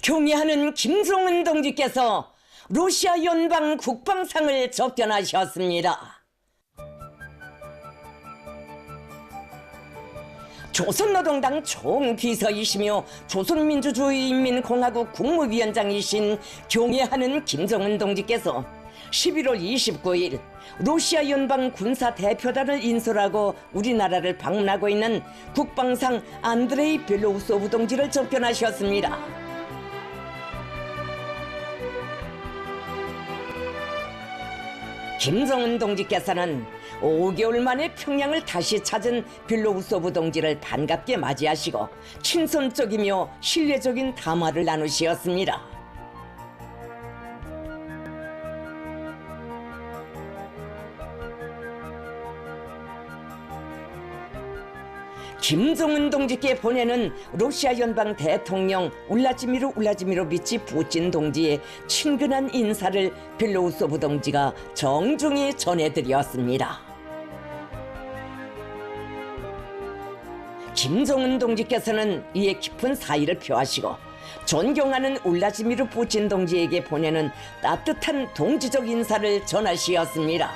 경애하는 김정은 동지께서 러시아 연방 국방상을 접견하셨습니다. 조선노동당 총비서이시며 조선민주주의인민공화국 국무위원장이신 경애하는 김정은 동지께서 11월 29일 러시아 연방 군사대표단을 인솔하고 우리나라를 방문하고 있는 국방상 안드레이 벨로우소프 동지를 접견하셨습니다. 김정은 동지께서는 5개월 만에 평양을 다시 찾은 벨로우소프 동지를 반갑게 맞이하시고 친선적이며 신뢰적인 담화를 나누시었습니다. 김정은 동지께 보내는 러시아 연방 대통령 울라지미르 비치 동지의 친근한 인사를 벨로우소프 동지가 정중히 전해드렸습니다. 김정은 동지께서는 이에 깊은 사의를 표하시고 존경하는 울라지미르 푸틴 동지에게 보내는 따뜻한 동지적 인사를 전하시었습니다.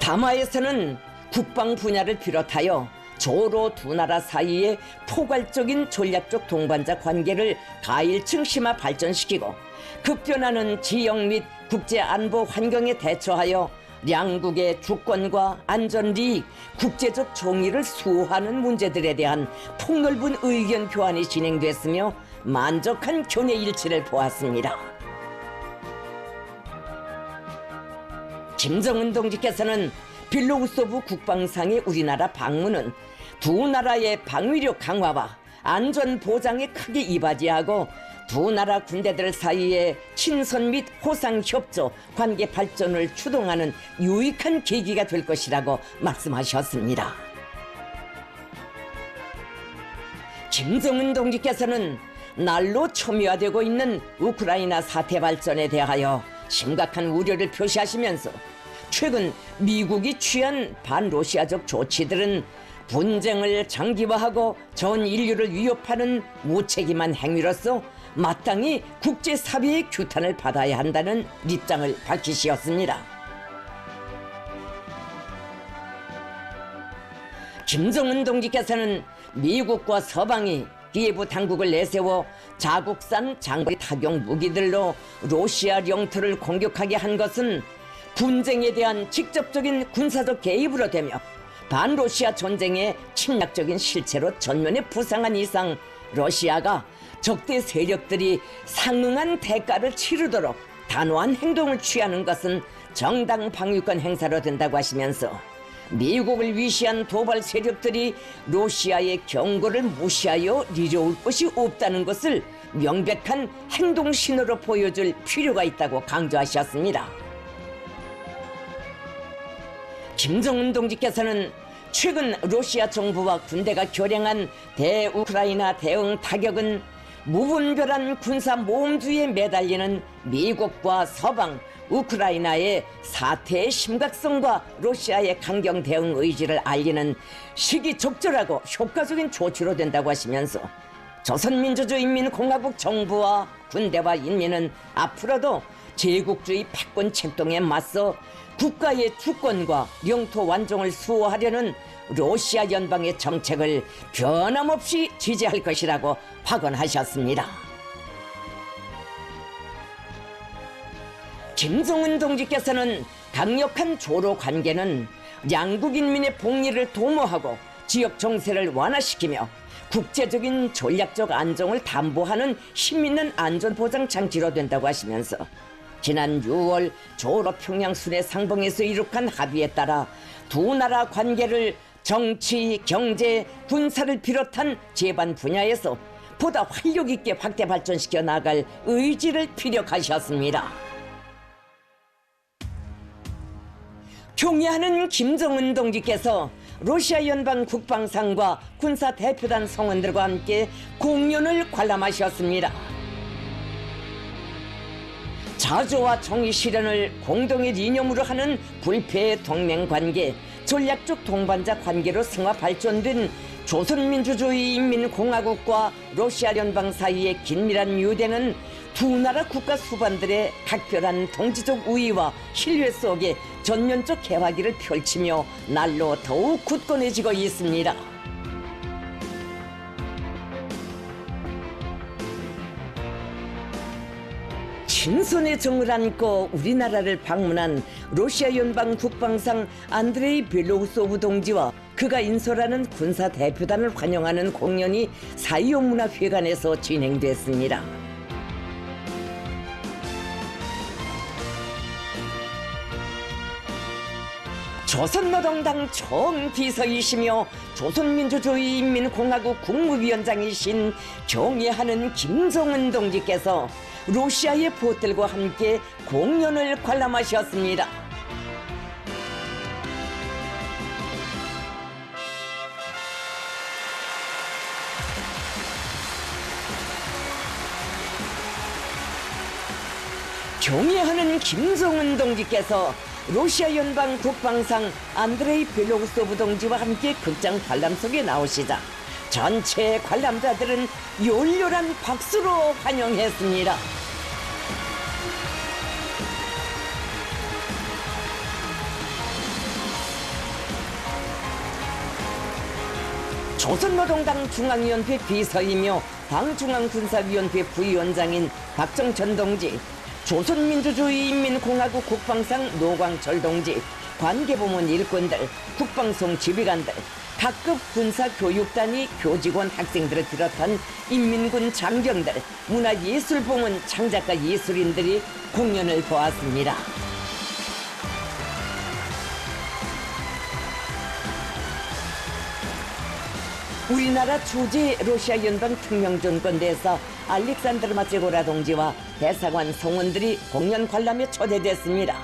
담화에서는 국방 분야를 비롯하여 조로 두 나라 사이의 포괄적인 전략적 동반자 관계를 가일층 심화 발전시키고 급변하는 지역 및 국제 안보 환경에 대처하여 양국의 주권과 안전 리익, 국제적 정의를 수호하는 문제들에 대한 폭넓은 의견 교환이 진행됐으며 만족한 견해 일치를 보았습니다. 김정은 동지께서는 벨로우소프 국방상의 우리나라 방문은 두 나라의 방위력 강화와 안전 보장에 크게 이바지하고 두 나라 군대들 사이의 친선 및 호상 협조, 관계 발전을 추동하는 유익한 계기가 될 것이라고 말씀하셨습니다. 김정은 동지께서는 날로 첨예화되고 있는 우크라이나 사태 발전에 대하여 심각한 우려를 표시하시면서 최근 미국이 취한 반러시아적 조치들은 분쟁을 장기화하고 전 인류를 위협하는 무책임한 행위로서 마땅히 국제사회의 규탄을 받아야 한다는 입장을 밝히셨습니다. 김정은 동지께서는 미국과 서방이 기예부 당국을 내세워 자국산 장거리 타격 무기들로 러시아 영토를 공격하게 한 것은 분쟁에 대한 직접적인 군사적 개입으로 되며 반러시아 전쟁의 침략적인 실체로 전면에 부상한 이상 러시아가 적대 세력들이 상응한 대가를 치르도록 단호한 행동을 취하는 것은 정당 방위권 행사로 된다고 하시면서 미국을 위시한 도발 세력들이 러시아의 경고를 무시하여 내려올 것이 없다는 것을 명백한 행동 신호로 보여줄 필요가 있다고 강조하셨습니다. 김정은 동지께서는 최근 러시아 정부와 군대가 결행한 대우크라이나 대응 타격은 무분별한 군사 모험주의에 매달리는 미국과 서방, 우크라이나의 사태의 심각성과 러시아의 강경 대응 의지를 알리는 시기적절하고 효과적인 조치로 된다고 하시면서 조선민주주의인민공화국 정부와 군대와 인민은 앞으로도 제국주의 패권 책동에 맞서 국가의 주권과 영토 완종을 수호하려는 러시아 연방의 정책을 변함없이 지지할 것이라고 확언하셨습니다. 김정은 동지께서는 강력한 조로 관계는 양국 인민의 복리를 도모하고 지역 정세를 완화시키며 국제적인 전략적 안정을 담보하는 힘있는 안전보장 장치로 된다고 하시면서 지난 6월 조로 평양 순회 상봉에서 이룩한 합의에 따라 두 나라 관계를 정치, 경제, 군사를 비롯한 제반 분야에서 보다 활력 있게 확대 발전시켜 나갈 의지를 피력하셨습니다. 경애하는 김정은 동지께서 러시아 연방 국방상과 군사 대표단 성원들과 함께 공연을 관람하셨습니다. 자조와 정의 실현을 공동의 이념으로 하는 불패의 동맹관계, 전략적 동반자 관계로 승화 발전된 조선민주주의인민공화국과 러시아 연방 사이의 긴밀한 유대는 두 나라 국가 수반들의 각별한 동지적 우위와 신뢰 속에 전면적 개화기를 펼치며 날로 더욱 굳건해지고 있습니다. 신선의 정을 안고 우리나라를 방문한 러시아 연방 국방상 안드레이 벨로우소브 동지와 그가 인솔하는 군사 대표단을 환영하는 공연이 사이온문화회관에서 진행됐습니다. 조선노동당 총비서이시며 조선민주주의인민공화국 국무위원장이신 경애하는 김정은 동지께서 러시아의 보틀과 함께 공연을 관람하셨습니다. 경애하는 김정은 동지께서 러시아 연방 국방상 안드레이 벨로우소브 동지와 함께 극장 관람 속에 나오시자 전체 관람자들은 열렬한 박수로 환영했습니다. 조선노동당 중앙위원회 비서이며 당중앙군사위원회 부위원장인 박정천 동지, 조선민주주의인민공화국 국방상 노광철 동지, 관계부문 일꾼들, 국방송 지휘관들, 각급 군사교육단위 교직원 학생들을 비롯한 인민군 장병들, 문화예술부문 창작가 예술인들이 공연을 보았습니다. 우리나라 주재 러시아 연방 특명전권대사 알렉산드르 마체고라 동지와 대사관 성원들이 공연 관람에 초대됐습니다.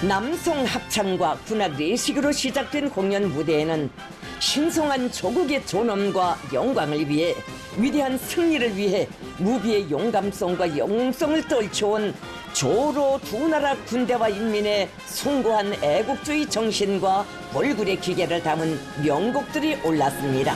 남송 합창과 군악 레식으로 시작된 공연 무대에는 신성한 조국의 존엄과 영광을 위해, 위대한 승리를 위해 무비의 용감성과 영웅성을 떨쳐온 조로 두 나라 군대와 인민의 숭고한 애국주의 정신과 벌굴의 기계를 담은 명곡들이 올랐습니다.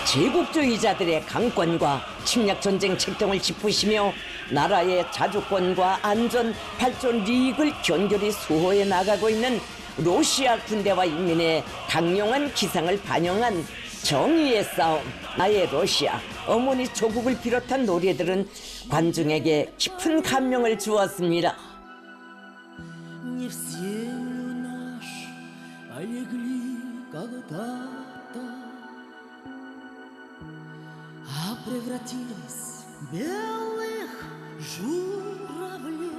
제국주의자들의 강권과 침략전쟁 책동을 짚으시며 나라의 자주권과 안전, 발전 리익을 견고히 수호해 나가고 있는 러시아 군대와 인민의 강력한 기상을 반영한 정의의 싸움, 나의 러시아, 어머니 조국을 비롯한 노래들은 관중에게 깊은 감명을 주었습니다. Превратились в белых журавлей.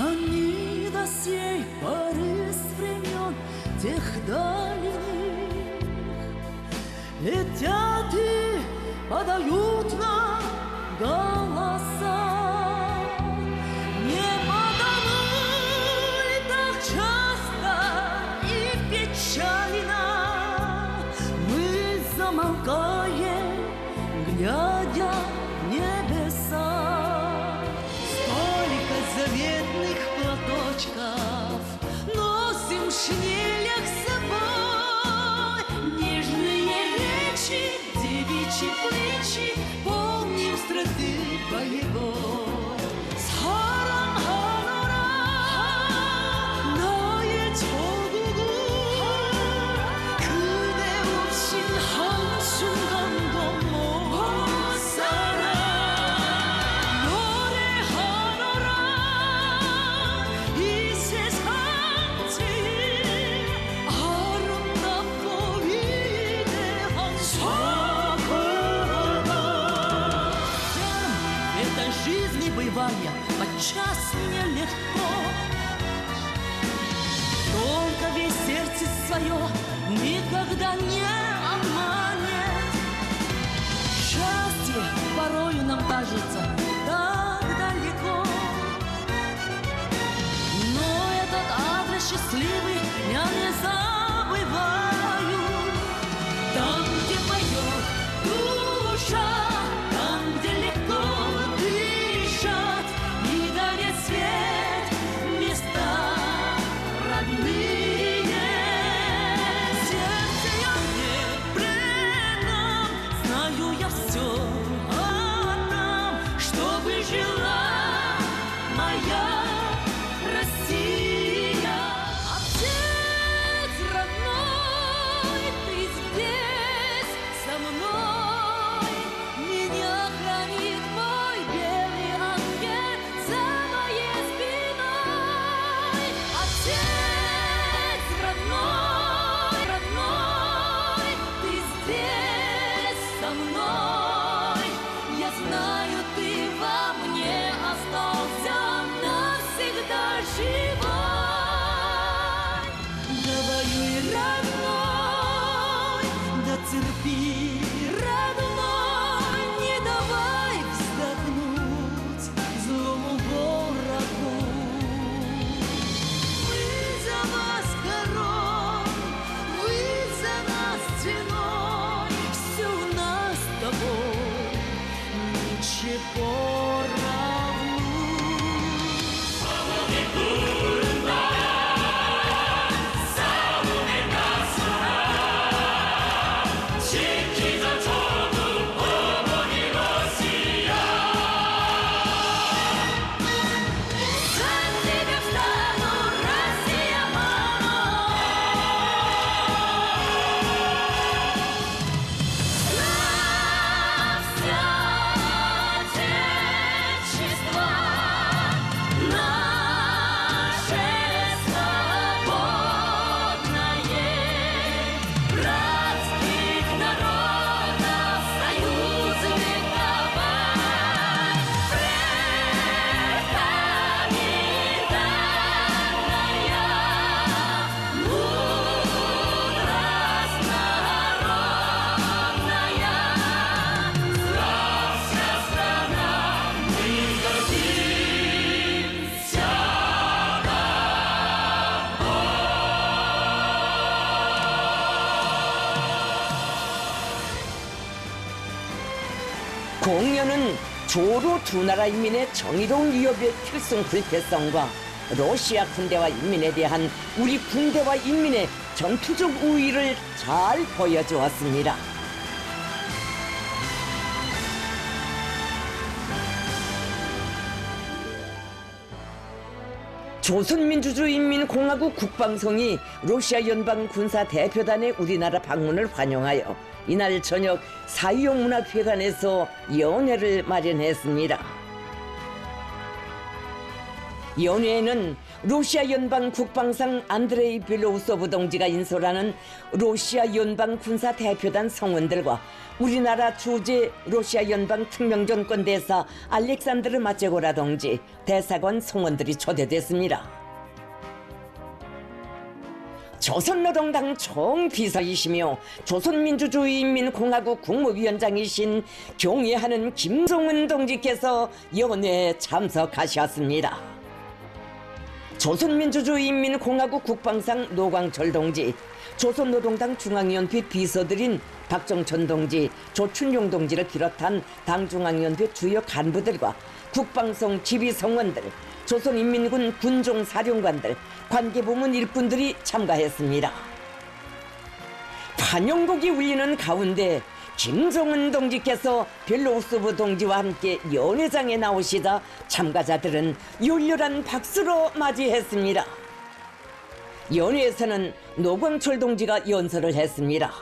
Они до сей поры с времен тех дальних летят и подают нам голоса. Не потому ли так часто и печально мы замолкаем, глядя в небеса? Сколько заветных платочков носим в шинелях с собой, нежные речи, девичьи плечи, помним страты боевой. 사랑하노라 나의 조국을 В этой жизни бывая подчас нелегко. Только весь сердце свое никогда не обманет. Счастье порою нам кажется так далеко, но этот адрес счастливый я не забываю. Там, где поет душа, там, где легко дышать и дарит свет места родные. Сердце я не предам, знаю я все отдам, чтобы жила моя Россия. Отец родной, ты здесь со мной, меня хранит мой белый ангел за моей спиной. Отец родной, родной, ты здесь со мной, я знаю, ты во мне остался навсегда живой. Говорю, родной, да терпи, родной, не давай вздохнуть злому врагу. Мы за вас король, вы за нас ценой, все у нас с тобой ничего равно. За тебя встану, Россия, мама! Славься, Отечество наше свободное, братских народов союз вековать, предками данная мудрость народная. Славься, страна, мы гордимся 공연은 조로 두 나라 인민의 정의로운 위협의 필승 불패성과 러시아 군대와 인민에 대한 우리 군대와 인민의 전투적 우위를 잘 보여주었습니다. 조선민주주의인민공화국 국방성이 러시아 연방 군사 대표단의 우리나라 방문을 환영하여 이날 저녁 사회용문화회관에서 연회를 마련했습니다. 연회에는 러시아 연방 국방상 안드레이 빌로우소브 동지가 인솔하는 러시아 연방 군사 대표단 성원들과 우리나라 주재 러시아 연방 특명전권 대사 알렉산드르 마체고라 동지, 대사관 성원들이 초대됐습니다. 조선노동당 총비서이시며 조선민주주의인민공화국 국무위원장이신 경애하는 김정은 동지께서 연회에 참석하셨습니다. 조선민주주의인민공화국 국방상 노광철 동지, 조선노동당 중앙위원회 비서들인 박정천 동지, 조춘용 동지를 비롯한 당 중앙위원회 주요 간부들과 국방성 지휘성원들, 조선인민군 군종 사령관들, 관계부문 일꾼들이 참가했습니다. 환영곡이 울리는 가운데 김정은 동지께서 벨로우소브 동지와 함께 연회장에 나오시자 참가자들은 열렬한 박수로 맞이했습니다. 연회에서는 노광철 동지가 연설을 했습니다.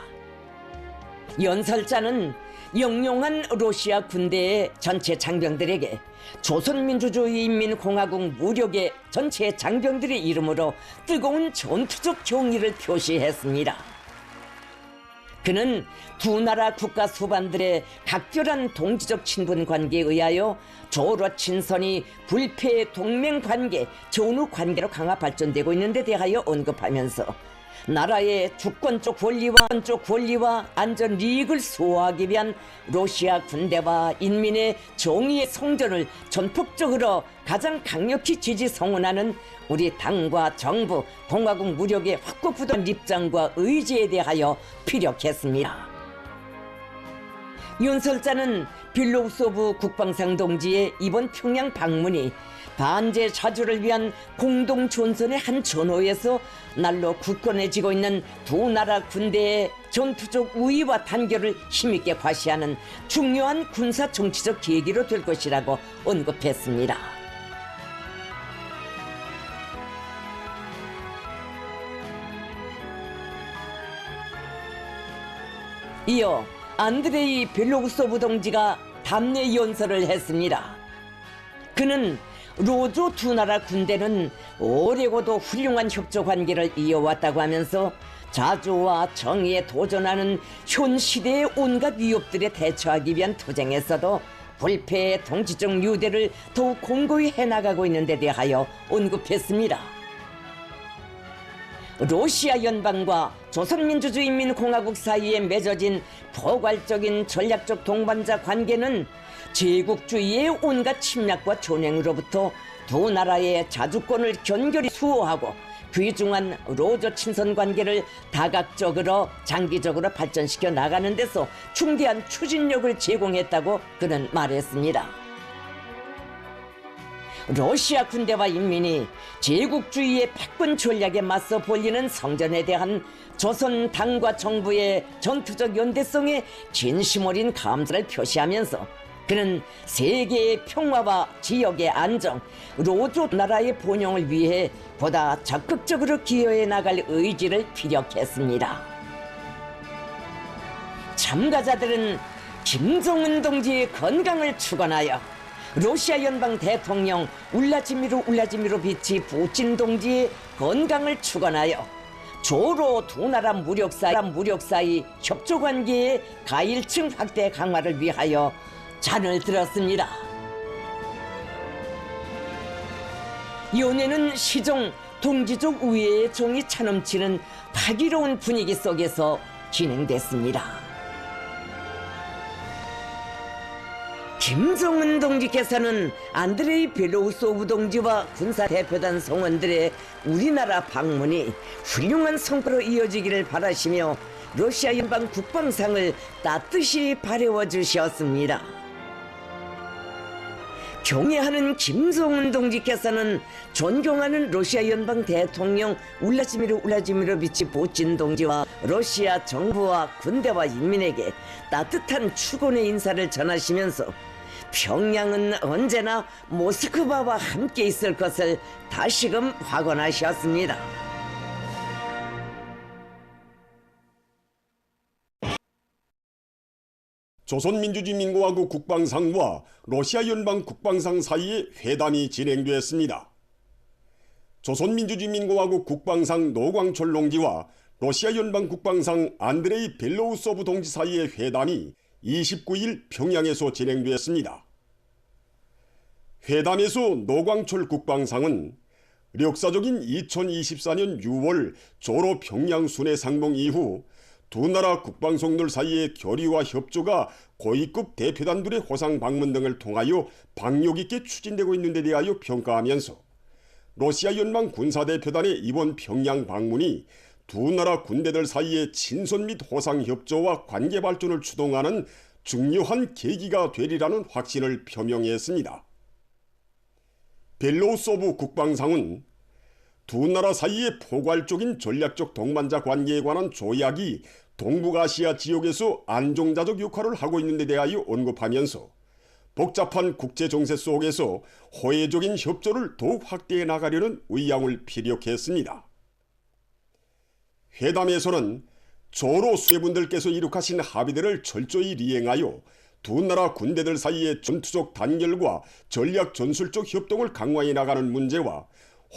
연설자는 영용한 러시아 군대의 전체 장병들에게 조선민주주의인민공화국 무력의 전체 장병들의 이름으로 뜨거운 전투적 경의를 표시했습니다. 그는 두 나라 국가 수반들의 각별한 동지적 친분 관계에 의하여 조로 친선이 불패의 동맹 관계, 전후 관계로 강화 발전되고 있는 데 대하여 언급하면서 나라의 주권적 권리와 안전 이익을 수호하기 위한 러시아 군대와 인민의 정의의 성전을 전폭적으로 가장 강력히 지지 성원하는 우리 당과 정부, 공화국 무력의 확고부동한 입장과 의지에 대하여 피력했습니다. 윤설자는 빌로우소브 국방상 동지의 이번 평양 방문이 반제 자주를 위한 공동 존선의 한 전호에서 날로 굳건해지고 있는 두 나라 군대의 전투적 우위와 단결을 힘있게 과시하는 중요한 군사 정치적 계기로 될 것이라고 언급했습니다. 이어 안드레이 벨로우소브 동지가 답례 연설을 했습니다. 그는 로조 두 나라 군대는 오래고도 훌륭한 협조 관계를 이어왔다고 하면서 자주와 정의에 도전하는 현 시대의 온갖 위협들에 대처하기 위한 투쟁에서도 불패의 동지적 유대를 더욱 공고히 해나가고 있는 데 대하여 언급했습니다. 러시아 연방과 조선민주주의인민공화국 사이에 맺어진 포괄적인 전략적 동반자 관계는 제국주의의 온갖 침략과 전횡으로부터 두 나라의 자주권을 견고히 수호하고 귀중한 로저 친선 관계를 다각적으로 장기적으로 발전시켜 나가는 데서 중대한 추진력을 제공했다고 그는 말했습니다. 러시아 군대와 인민이 제국주의의 패권 전략에 맞서 벌이는 성전에 대한 조선 당과 정부의 전투적 연대성에 진심 어린 감사를 표시하면서 그는 세계의 평화와 지역의 안정, 로조 나라의 번영을 위해 보다 적극적으로 기여해 나갈 의지를 피력했습니다. 참가자들은 김정은 동지의 건강을 축원하여 러시아 연방 대통령 울라지미르 푸틴 동지의 건강을 축원하여 조로 두 나라 무력 사이 협조 관계의 가일층 확대 강화를 위하여 잔을 들었습니다. 연회는 시종 동지적 우애의 정이 차넘치는 파기로운 분위기 속에서 진행됐습니다. 김정은 동지께서는 안드레이 벨로우소브 동지와 군사대표단 성원들의 우리나라 방문이 훌륭한 성과로 이어지기를 바라시며 러시아 연방 국방상을 따뜻이 바래워 주셨습니다. 경애하는 김정은 동지께서는 존경하는 러시아 연방 대통령 울라지미르 푸틴 동지와 러시아 정부와 군대와 인민에게 따뜻한 축원의 인사를 전하시면서 평양은 언제나 모스크바와 함께 있을 것을 다시금 확언하셨습니다. 조선민주주의인민공화국 국방상과 러시아 연방 국방상 사이에 회담이 진행되었습니다. 조선민주주의인민공화국 국방상 노광철 동지와 러시아 연방 국방상 안드레이 벨로우소브 동지 사이의 회담이 29일 평양에서 진행되었습니다. 회담에서 노광철 국방상은 역사적인 2024년 6월 조로 평양 순회 상봉 이후 두 나라 국방성들 사이의 교류와 협조가 고위급 대표단들의 호상 방문 등을 통하여 박력 있게 추진되고 있는 데 대하여 평가하면서 러시아 연방 군사대표단의 이번 평양 방문이 두 나라 군대들 사이의 친선 및 호상 협조와 관계 발전을 추동하는 중요한 계기가 되리라는 확신을 표명했습니다. 벨로우소브 국방상은 두 나라 사이의 포괄적인 전략적 동반자 관계에 관한 조약이 동북아시아 지역에서 안정자적 역할을 하고 있는 데 대하여 언급하면서 복잡한 국제 정세 속에서 호혜적인 협조를 더욱 확대해 나가려는 의향을 피력했습니다. 회담에서는 조로 수뇌분들께서 이룩하신 합의들을 철저히 이행하여 두 나라 군대들 사이의 전투적 단결과 전략 전술적 협동을 강화해 나가는 문제와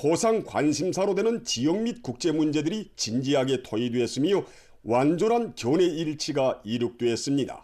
호상 관심사로 되는 지역 및 국제 문제들이 진지하게 토의되었으며 완전한 견해 일치가 이룩되었습니다.